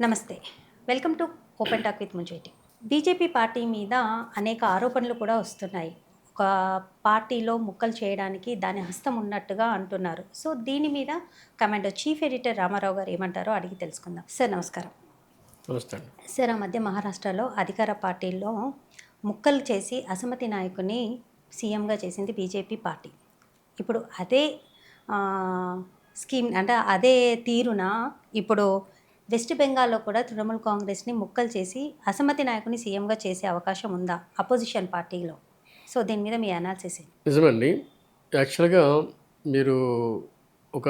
నమస్తే. Welcome to open talk with Munjeti. BJP party మీద అనేక ఆరోపణలు కూడా వస్తున్నాయి. ఒక పార్టీలో ముక్కలు చేయడానికి దాని హస్తం ఉన్నట్టుగా అంటున్నారు. సో దీని మీద కమాండో చీఫ్ ఎడిటర్ రామారావు గారు ఏమంటారో అడిగి తెలుసుకుందాం. సార్ నమస్కారం. నమస్తే. సార్, ఆ మధ్య మహారాష్ట్రలో అధికార పార్టీలో ముక్కలు చేసి అసమ్మతి నాయకుని సీఎంగా చేసింది బీజేపీ పార్టీ. ఇప్పుడు అదే స్కీమ్ అంటే అదే తీరున ఇప్పుడు వెస్ట్ బెంగాల్లో కూడా తృణమూల్ కాంగ్రెస్ని ముక్కలు చేసి అసమ్మతి నాయకుని సీఎంగా చేసే అవకాశం ఉందా అపోజిషన్ పార్టీలో? సో దీని మీద మీ అనాలిసిస్ ఏంటి? నిజమండి. యాక్చువల్గా మీరు ఒక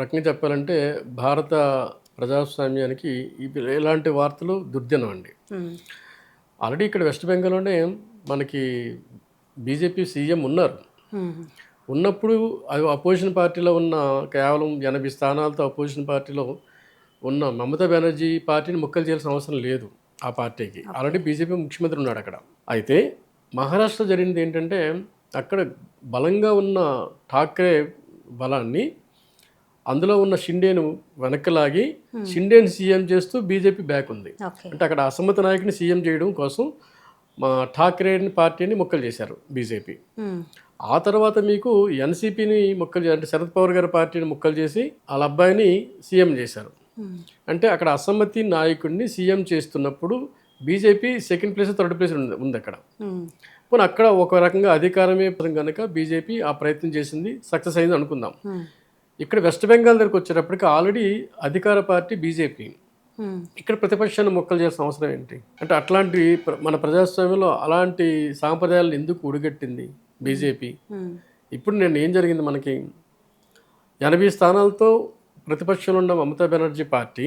రకంగా చెప్పాలంటే భారత ప్రజాస్వామ్యానికి ఇలాంటి వార్తలు దుర్దినం అండి. ఆల్రెడీ ఇక్కడ వెస్ట్ బెంగాల్లోనే మనకి బీజేపీ సీఎం ఉన్నారు. ఉన్నప్పుడు అపోజిషన్ పార్టీలో ఉన్న కేవలం 80 స్థానాలతో అపోజిషన్ పార్టీలో ఉన్న మమతా బెనర్జీ పార్టీని ముక్కలు చేయాల్సిన అవసరం లేదు. ఆ పార్టీకి ఆల్రెడీ బీజేపీ ముఖ్యమంత్రి ఉన్నాడు అక్కడ. అయితే మహారాష్ట్ర జరిగింది ఏంటంటే అక్కడ బలంగా ఉన్న ఠాక్రే బలాన్ని అందులో ఉన్న షిండేను వెనక్కి లాగి షిండేని సీఎం చేస్తూ బీజేపీ బ్యాక్ ఉంది. అంటే అక్కడ అసమ్మతి నాయకుని సీఎం చేయడం కోసం మా ఠాక్రే పార్టీని ముక్కలు చేశారు బీజేపీ. ఆ తర్వాత మీకు ఎన్సీపీని ముక్కలు అంటే శరద్ పవార్ గారి పార్టీని ముక్కలు చేసి వాళ్ళ అబ్బాయిని సీఎం చేశారు. అంటే అక్కడ అసమ్మతి నాయకుడిని సీఎం చేస్తున్నప్పుడు BJP second place third place ఉంది అక్కడ. పోనీ అక్కడ ఒక రకంగా అధికారమే కనుక బీజేపీ ఆ ప్రయత్నం చేసింది, సక్సెస్ అయింది అనుకుందాం. ఇక్కడ వెస్ట్ బెంగాల్ దగ్గరకు వచ్చేటప్పటికి ఆల్రెడీ అధికార పార్టీ బీజేపీ, ఇక్కడ ప్రతిపక్షాన్ని మొక్కలు చేయాల్సిన అవసరం ఏంటి? అంటే అట్లాంటి మన ప్రజాస్వామ్యంలో అలాంటి సాంప్రదాయాలను ఎందుకు ఉడిగట్టింది బీజేపీ? ఇప్పుడు నేను ఏం జరిగింది, మనకి 80 స్థానాలతో ప్రతిపక్షంలో ఉన్న మమతా బెనర్జీ పార్టీ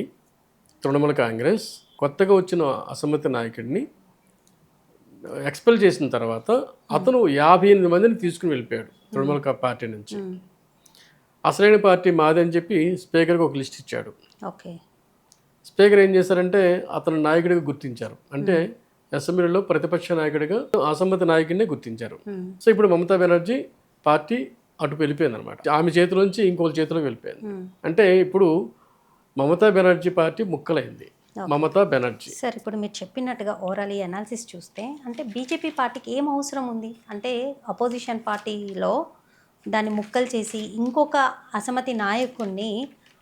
తృణమూల్ కాంగ్రెస్ కొత్తగా వచ్చిన అసమ్మతి నాయకుడిని ఎక్స్పెల్ చేసిన తర్వాత అతను 58 మందిని తీసుకుని వెళ్ళిపోయాడు తృణమూల్ పార్టీ నుంచి. అసలైన పార్టీ మాది అని చెప్పి స్పీకర్కి ఒక లిస్ట్ ఇచ్చాడు. స్పీకర్ ఏం చేశారంటే అతను నాయకుడిగా గుర్తించారు. అంటే అసెంబ్లీలో ప్రతిపక్ష నాయకుడిగా అసమ్మతి నాయకుడినే గుర్తించారు. సో ఇప్పుడు మమతా బెనర్జీ పార్టీ అటు వెళ్ళిపోయింది అనమాట. ఆమె చేతిలోంచి ఇంకోళ్ళ చేతిలో వెళ్ళిపోయింది. అంటే ఇప్పుడు మమతా బెనర్జీ పార్టీ ముక్కలైంది. మమతా బెనర్జీ సార్, ఇప్పుడు మీరు చెప్పినట్టుగా ఓవరాల్ ఈ అనాలిసిస్ చూస్తే అంటే బీజేపీ పార్టీకి ఏం అవసరం ఉంది? అంటే అపోజిషన్ పార్టీలో దాన్ని ముక్కలు చేసి ఇంకొక అసమ్మతి నాయకుడిని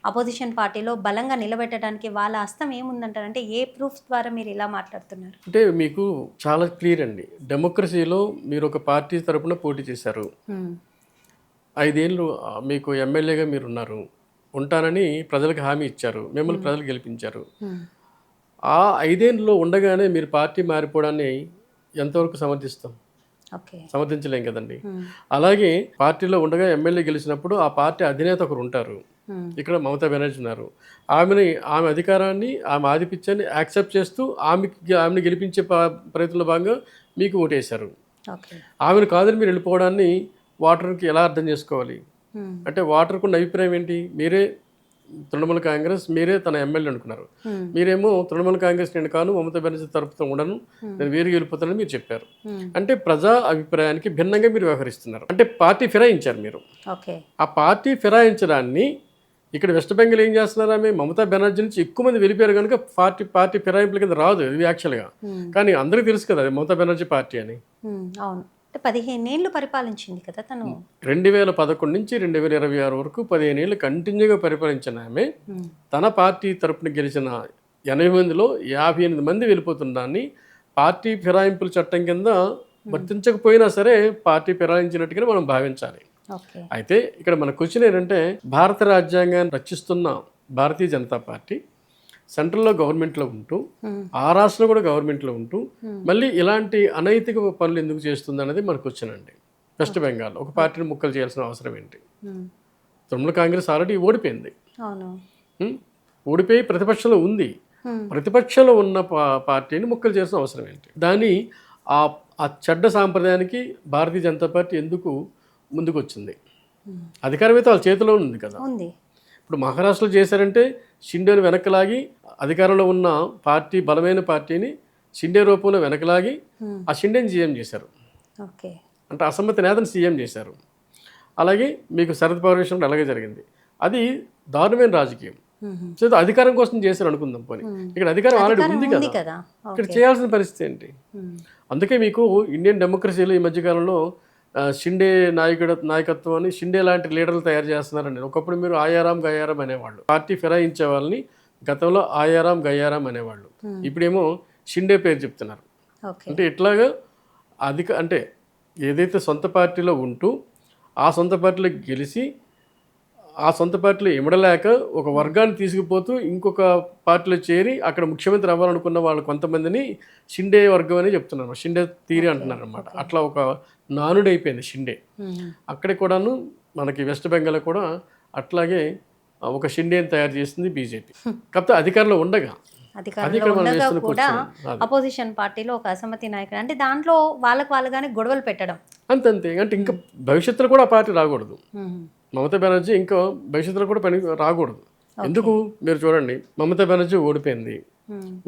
అపోజిషన్ పార్టీలో బలంగా నిలబెట్టడానికి వాళ్ళ హస్తం ఏముందంటారంటే ఏ ప్రూఫ్ ద్వారా మీరు ఇలా మాట్లాడుతున్నారు? అంటే మీకు చాలా క్లియర్ అండి. డెమోక్రసీలో మీరు ఒక పార్టీ తరపున పోటీ చేశారు, 5 ఏళ్ళు మీకు ఎమ్మెల్యేగా మీరు ఉన్నారు, ఉంటానని ప్రజలకు హామీ ఇచ్చారు, మిమ్మల్ని ప్రజలు గెలిపించారు. ఆ 5 ఏళ్ళలో ఉండగానే మీరు పార్టీ మారిపోవడాన్ని ఎంతవరకు సమర్థిస్తాం? సమర్థించలేం కదండి. అలాగే పార్టీలో ఉండగా ఎమ్మెల్యే గెలిచినప్పుడు ఆ పార్టీ అధినేత ఒకరు ఉంటారు. ఇక్కడ మమతా బెనర్జీ ఉన్నారు. ఆమె అధికారాన్ని, ఆమె ఆధిపత్యాన్ని యాక్సెప్ట్ చేస్తూ ఆమెను గెలిపించే ప్రయత్నంలో భాగంగా మీకు ఓటేశారు. ఆమెను కాదని మీరు వెళ్ళిపోవడాన్ని వాటర్కి ఎలా అర్థం చేసుకోవాలి? అంటే వాటర్కు ఉన్న అభిప్రాయం ఏంటి? మీరే తృణమూల్ కాంగ్రెస్, మీరే తన ఎమ్మెల్యే అనుకున్నారు. మీరేమో తృణమూల్ కాంగ్రెస్ నేను కాను, మమతా బెనర్జీ తరపుతో ఉండను, నేను వేరుగా వెళ్ళిపోతానని మీరు చెప్పారు. అంటే ప్రజా అభిప్రాయానికి భిన్నంగా మీరు వ్యవహరిస్తున్నారు. అంటే పార్టీ ఫిరాయించారు మీరు. ఆ పార్టీ ఫిరాయించడాన్ని ఇక్కడ వెస్ట్ బెంగాల్ ఏం చేస్తున్నారు? ఆమె మమతా బెనర్జీ నుంచి ఎక్కువ మంది వెళ్ళిపోయారు కనుక పార్టీ ఫిరాయింపుల కింద రాదు ఇది యాక్చువల్గా. కానీ అందరికీ తెలుసు కదా అది మమతా బెనర్జీ పార్టీ అని. అవును, 15 ఏళ్ళు పరిపాలించింది కదా తను. 2011 నుంచి 2026 వరకు 15 ఏళ్ళు కంటిన్యూగా పరిపాలించిన ఆమె తన పార్టీ తరపున గెలిచిన 80 మందిలో 58 మంది వెళ్ళిపోతుందాన్ని పార్టీ ఫిరాయింపుల చట్టం కింద వర్తించకపోయినా సరే పార్టీ ఫిరాయించినట్టుగానే మనం భావించాలి. అయితే ఇక్కడ మన క్వశ్చన్ ఏంటంటే, భారత రాజ్యాంగాన్ని రక్షిస్తున్న భారతీయ జనతా పార్టీ సెంట్రల్లో గవర్నమెంట్లో ఉంటూ ఆ రాష్ట్రంలో కూడా గవర్నమెంట్లో ఉంటూ మళ్ళీ ఇలాంటి అనైతిక పనులు ఎందుకు చేస్తుంది అనేది మనకు వచ్చినండి. వెస్ట్ బెంగాల్ ఒక పార్టీని ముక్కలు చేయాల్సిన అవసరం ఏంటి? తృణమూల్ కాంగ్రెస్ ఆల్రెడీ ఓడిపోయింది. ఓడిపోయి ప్రతిపక్షంలో ఉంది. ప్రతిపక్షంలో ఉన్న పార్టీని ముక్కలు చేయాల్సిన అవసరం ఏంటి? దాన్ని ఆ చెడ్డ సాంప్రదాయానికి భారతీయ జనతా పార్టీ ఎందుకు ముందుకు వచ్చింది? అధికారం అయితే వాళ్ళ చేతిలో ఉంది కదా. ఇప్పుడు మహారాష్ట్రలో చేశారంటే షిండేను వెనకలాగి అధికారంలో ఉన్న పార్టీ బలమైన పార్టీని షిండే రూపంలో వెనకలాగి ఆ షిండేని సీఎం చేశారు. అంటే అసమ్మతి నేతను సీఎం చేశారు. అలాగే మీకు శరద్ పవార్ విషయంలో అలాగే జరిగింది. అది దారుణమైన రాజకీయం. సో ఇది అధికారం కోసం చేశారు అనుకుందాం పోనీ. ఇక్కడ అధికారం ఆల్రెడీ ఉంది ఉంది కదా, కదా. ఇక్కడ చేయాల్సిన పరిస్థితి ఏంటి? అందుకే మీకు ఇండియన్ డెమోక్రసీలో ఈ మధ్యకాలంలో షిండే నాయకత్వం అని షిండే లాంటి లీడర్లు తయారు చేస్తున్నారండి. ఒకప్పుడు మీరు ఆయారాం గయారాం అనేవాళ్ళు, పార్టీ ఫిరాయించే వాళ్ళని గతంలో ఆయారాం గయారాం అనేవాళ్ళు, ఇప్పుడేమో షిండే పేరు చెప్తున్నారు. అంటే ఇట్లాగా అంటే ఏదైతే సొంత పార్టీలో ఉంటూ ఆ సొంత పార్టీలో గెలిచి ఆ సొంత పార్టీలో ఇమడలేక ఒక వర్గాన్ని తీసుకుపోతూ ఇంకొక పార్టీలో చేరి అక్కడ ముఖ్యమంత్రి అవ్వాలనుకున్న వాళ్ళు కొంతమందిని షిండే వర్గం అని చెప్తున్నారు, షిండే థియరీ అంటున్నారు అనమాట. అట్లా ఒక నానుడు అయిపోయింది షిండే. అక్కడే కూడాను మనకి వెస్ట్ బెంగాల్ కూడా అట్లాగే ఒక షిండేని తయారు చేసింది బీజేపీ. కాకపోతే అధికారంలో ఉండగా కూడా అపోజిషన్ పార్టీలో ఒక అసమ్మతి నాయకుడు, అంటే దాంట్లో వాళ్ళగానే గొడవలు పెట్టడం అంతే. అంటే ఇంకా భవిష్యత్తులో కూడా ఆ పార్టీ రాకూడదు. మమతా బెనర్జీ ఇంకా భవిష్యత్తులో కూడా పని రాకూడదు. ఎందుకు మీరు చూడండి, మమతా బెనర్జీ ఓడిపోయింది.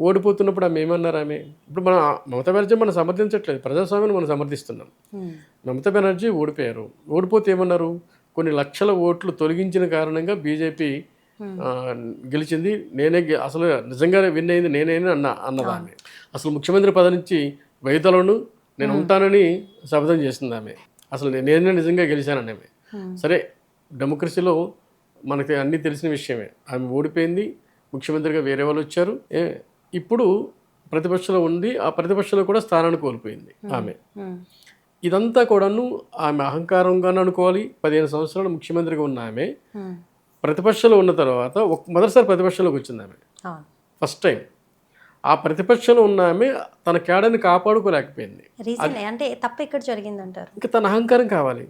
ఓడిపోతున్నప్పుడు ఆమె ఏమన్నారు? ఇప్పుడు మన మమతా బెనర్జీ మనం సమర్థించట్లేదు, ప్రజాస్వామ్యాన్ని మనం సమర్థిస్తున్నాం. మమతా బెనర్జీ ఓడిపోయారు. ఓడిపోతే ఏమన్నారు? కొన్ని లక్షల ఓట్లు తొలగించిన కారణంగా బీజేపీ గెలిచింది, అసలు నిజంగా విన్ అయింది నేనే అన్నది ఆమె. అసలు ముఖ్యమంత్రి పదవి నుంచి వైదొలను నేను ఉంటానని శపథం చేసింది ఆమె. అసలు నేనే నిజంగా గెలిచానని ఆమె. సరే, డెమోక్రసీలో మనకి అన్నీ తెలిసిన విషయమే. ఆమె ఓడిపోయింది, ముఖ్యమంత్రిగా వేరే వాళ్ళు వచ్చారు. ఇప్పుడు ప్రతిపక్షంలో ఉంది, ఆ ప్రతిపక్షంలో కూడా స్థానాన్ని కోల్పోయింది ఆమె. ఇదంతా కూడాను ఆమె అహంకారంగానే అనుకోవాలి. 15 సంవత్సరాలు ముఖ్యమంత్రిగా ఉన్న ఆమె ప్రతిపక్షంలో ఉన్న తర్వాత మొదటిసారి ప్రతిపక్షంలోకి వచ్చింది ఆమె, ఫస్ట్ టైం. ఆ ప్రతిపక్షంలో ఉన్న ఆమె తన కేడర్ని కాపాడుకోలేకపోయింది. అంటే తప్పు ఎక్కడ జరిగిందంటారు? ఇంకా తన అహంకారం కావాలి.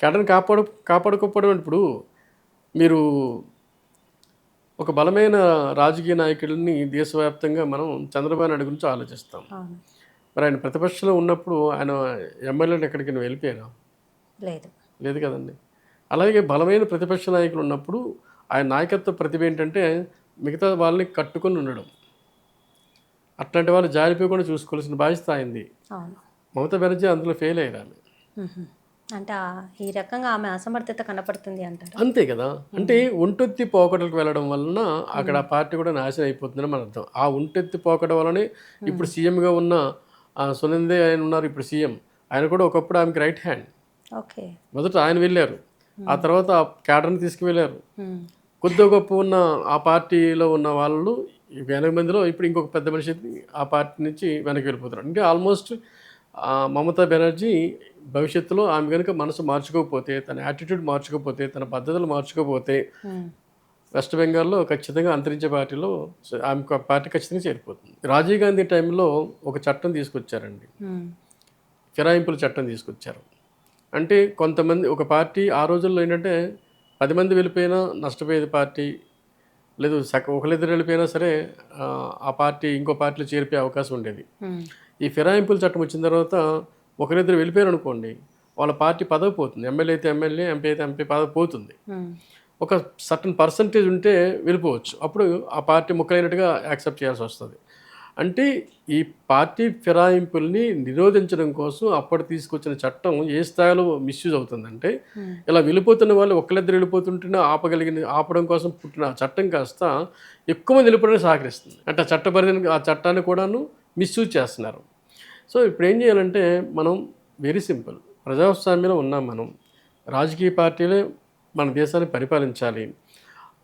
కేడర్ని కాపాడుకోకపోవడం. ఇప్పుడు మీరు ఒక బలమైన రాజకీయ నాయకుడిని దేశవ్యాప్తంగా మనం చంద్రబాబు నాయుడు గురించి ఆలోచిస్తాం. మరి ఆయన ప్రతిపక్షంలో ఉన్నప్పుడు ఆయన ఎమ్మెల్యేలు ఎక్కడికైనా వెళ్ళిపోయారా? లేదు కదండి. అలాగే బలమైన ప్రతిపక్ష నాయకులు ఉన్నప్పుడు ఆయన నాయకత్వ ప్రతిభ ఏంటంటే మిగతా వాళ్ళని కట్టుకొని ఉండడం. అట్లాంటి వాళ్ళు జారిపోకుండా చూసుకోవాల్సిన బాధ్యత అయింది. మమతా బెనర్జీ అందులో ఫెయిల్ అయ్యారు ఆమె. అంటే ఈ రకంగా ఆమె అసమర్థత కనపడుతుంది అంటారు. అంతే కదా. అంటే ఒంటెత్తి పోకడలకు వెళ్ళడం వలన అక్కడ ఆ పార్టీ కూడా నాశనం అయిపోతుందని మన అర్థం. ఆ ఒంటెత్తి పోకడ వలనే ఇప్పుడు సీఎంగా ఉన్న సునందే ఆయన ఉన్నారు, ఇప్పుడు సీఎం. ఆయన కూడా ఒకప్పుడు ఆమెకి రైట్ హ్యాండ్. మొదట ఆయన వెళ్ళారు, ఆ తర్వాత ఆ క్యాడర్ని తీసుకువెళ్ళారు. కొద్దిగా గొప్ప ఉన్న ఆ పార్టీలో ఉన్న వాళ్ళు 80 మందిలో ఇప్పుడు ఇంకొక పెద్ద మనిషి ఆ పార్టీ నుంచి వెనక్కి వెళ్ళిపోతున్నారు. అంటే ఆల్మోస్ట్ మమతా బెనర్జీ భవిష్యత్తులో ఆమె కనుక మనసు మార్చుకోకపోతే, తన యాటిట్యూడ్ మార్చుకోకపోతే, తన పద్ధతులు మార్చుకోకపోతే వెస్ట్ బెంగాల్లో ఖచ్చితంగా అంతరించే పార్టీలో ఆమె పార్టీ ఖచ్చితంగా చేరిపోతుంది. రాజీవ్ గాంధీ టైంలో ఒక చట్టం తీసుకొచ్చారండి, ఫిరాయింపుల చట్టం తీసుకొచ్చారు. అంటే కొంతమంది ఒక పార్టీ ఆ రోజుల్లో ఏంటంటే 10 మంది వెళ్ళిపోయినా నష్టపోయేది పార్టీ, లేదు ఒకరిద్దరు వెళ్ళిపోయినా సరే ఆ పార్టీ ఇంకో పార్టీలో చేరిపోయే అవకాశం ఉండేది. ఈ ఫిరాయింపుల చట్టం వచ్చిన తర్వాత ఒకరిద్దరు వెళ్ళిపోయారు అనుకోండి, వాళ్ళ పార్టీ పదవి పోతుంది. ఎమ్మెల్యే అయితే ఎమ్మెల్యే, ఎంపీ అయితే ఎంపీ పదవి పోతుంది. ఒక సర్టన్ పర్సంటేజ్ ఉంటే వెళ్ళిపోవచ్చు, అప్పుడు ఆ పార్టీ ముక్కలైనట్టుగా యాక్సెప్ట్ చేయాల్సి వస్తుంది. అంటే ఈ పార్టీ ఫిరాయింపుల్ని నిరోధించడం కోసం అప్పటి తీసుకొచ్చిన చట్టం ఏ స్థాయిలో మిస్యూజ్ అవుతుందంటే, ఇలా వెళ్ళిపోతున్న వాళ్ళు ఒకళ్ళిద్దరు వెళ్ళిపోతుంటేనే ఆపడం కోసం పుట్టిన చట్టం కాస్త ఎక్కువ మంది వెళ్ళిపోవడానికి సహకరిస్తుంది. అంటే ఆ చట్టపరిధిని ఆ చట్టాన్ని కూడాను మిస్యూజ్ చేస్తున్నారు. సో ఇప్పుడు ఏం చేయాలంటే మనం వెరీ సింపుల్, ప్రజాస్వామ్యంలో ఉన్నాం మనం, రాజకీయ పార్టీలే మన దేశాన్ని పరిపాలించాలి,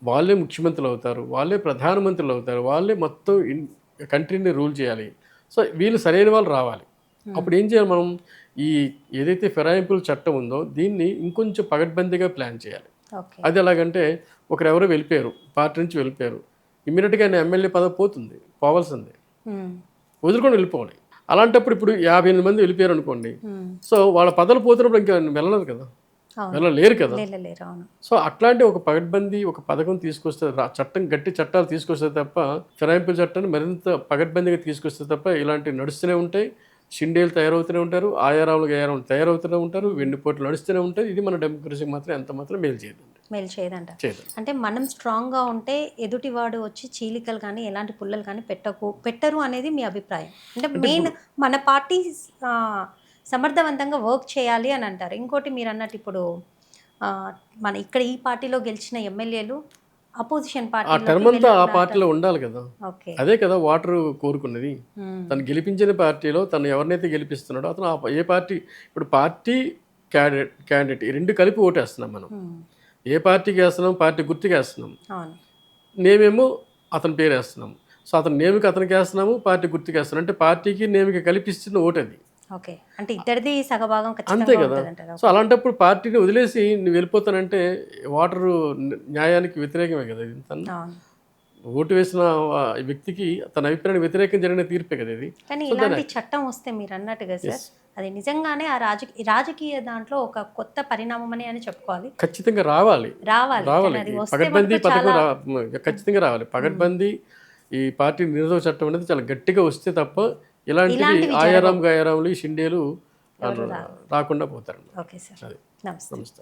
వాళ్ళే ముఖ్యమంత్రులు అవుతారు, వాళ్ళే ప్రధానమంత్రులు అవుతారు, వాళ్ళే మొత్తం కంట్రీని రూల్ చేయాలి. సో వీళ్ళు సరైన వాళ్ళు రావాలి. అప్పుడు ఏం చేయాలి మనం? ఈ ఏదైతే ఫిరాయింపుల చట్టం ఉందో దీన్ని ఇంకొంచెం పగడ్బందీగా ప్లాన్ చేయాలి. అది ఎలాగంటే, ఒకరెవరో వెళ్ళిపోయారు, పార్టీ నుంచి వెళ్ళిపోయారు, ఇమ్మీడియట్గా ఆయన ఎమ్మెల్యే పదవి పోతుంది, పోవాల్సిందే, వదులుకొని వెళ్ళిపోవాలి. అలాంటప్పుడు ఇప్పుడు 58 మంది వెళ్ళిపోయారు అనుకోండి, సో వాళ్ళ పదవులు పోతున్నప్పుడు ఇంకా వెళ్ళలేదు కదా, వెళ్ళలేరు కదా. సో అట్లాంటి ఒక పగడ్బందీ ఒక పథకం తీసుకొస్తే, చట్టం గట్టి చట్టాలు తీసుకొస్తే తప్ప, ఫిరాయింపుల చట్టాన్ని మరింత పగడ్బందీగా తీసుకొస్తే తప్ప ఇలాంటివి నడుస్తూనే ఉంటాయి. షిండేలు తయారవుతూనే ఉంటారు, ఆయారాలు గయారాలు తయారవుతూనే ఉంటారు, వెన్నుపోట్లు నడుస్తూనే ఉంటాయి. ఇది మన డెమోక్రసీకి మాత్రం ఎంత మాత్రం మేలు చేయదంట. అంటే మనం స్ట్రాంగ్గా ఉంటే ఎదుటివాడు వచ్చి చీలికలు కానీ ఎలాంటి పుల్లలు కానీ పెట్టరు అనేది మీ అభిప్రాయం. అంటే మెయిన్ మన పార్టీ సమర్థవంతంగా వర్క్ చేయాలి అని అంటారు. ఇంకోటి మీరు అన్నట్టు ఇప్పుడు మన ఇక్కడ ఈ పార్టీలో గెలిచిన ఎమ్మెల్యేలు అపోజిషన్ ఆ పార్టీ టర్మ్ అంతా ఆ పార్టీలో ఉండాలి కదా. ఓకే. అదే కదా వాటర్ కోరుకున్నది. మ్మ్. తను గెలిపించిన పార్టీలో తను ఎవరినైతే గెలిపిస్తున్నాడో అతను ఏ పార్టీ, ఇప్పుడు పార్టీ క్యాండిడేట్ ఈ రెండు కలిపి ఓటేస్తున్నాం మనం. మ్మ్. ఏ పార్టీకి వేస్తున్నాం, పార్టీ గుర్తుకి వేస్తున్నాం. అవును. నేమేమో అతని పేరు వేస్తున్నాం. సో అతను నేమికి అతనికి వేస్తున్నాము, పార్టీ గుర్తుకి వేస్తున్నాం. అంటే పార్టీకి నేమికి కలిపిస్తున్న ఓటు అది. ఓకే, అంటే ఇద్దరిది సగభాగం అంతే ఖచ్చితంగా కదా. ఉంటుందంటారా? సో అలాంటప్పుడు పార్టీని వదిలేసి నువ్వు వెళ్ళిపోతానంటే వాటర్ న్యాయానికి వ్యతిరేకమే కదా ఇది. తను అవును. ఓటు వేసిన వ్యక్తికి తన అభిప్రాయానికి వ్యతిరేకం జరిగిన తీర్పే కదా ఇది. కానీ ఇలాంటి చట్టం వస్తే మీరు అన్నట్టుగా సార్ అది నిజంగానే ఆ రాజకీయ దాంట్లో ఒక కొత్త పరిణామం అని చెప్పుకోవాలి. ఖచ్చితంగా రావాలి. కానీ అది వస్తే పకడ్బందీ మటుకు పథకం చాలా ఖచ్చితంగా రావాలి. పకడ్బందీ ఈ పార్టీ నిరోధక చట్టం అనేది చాలా గట్టిగా వస్తే తప్ప ఇలాంటివి ఆయారాం గాయారాములు ఈ షిండేలు రాకుండా పోతారు. ఓకే సార్, అది నమస్తే. నమస్తే.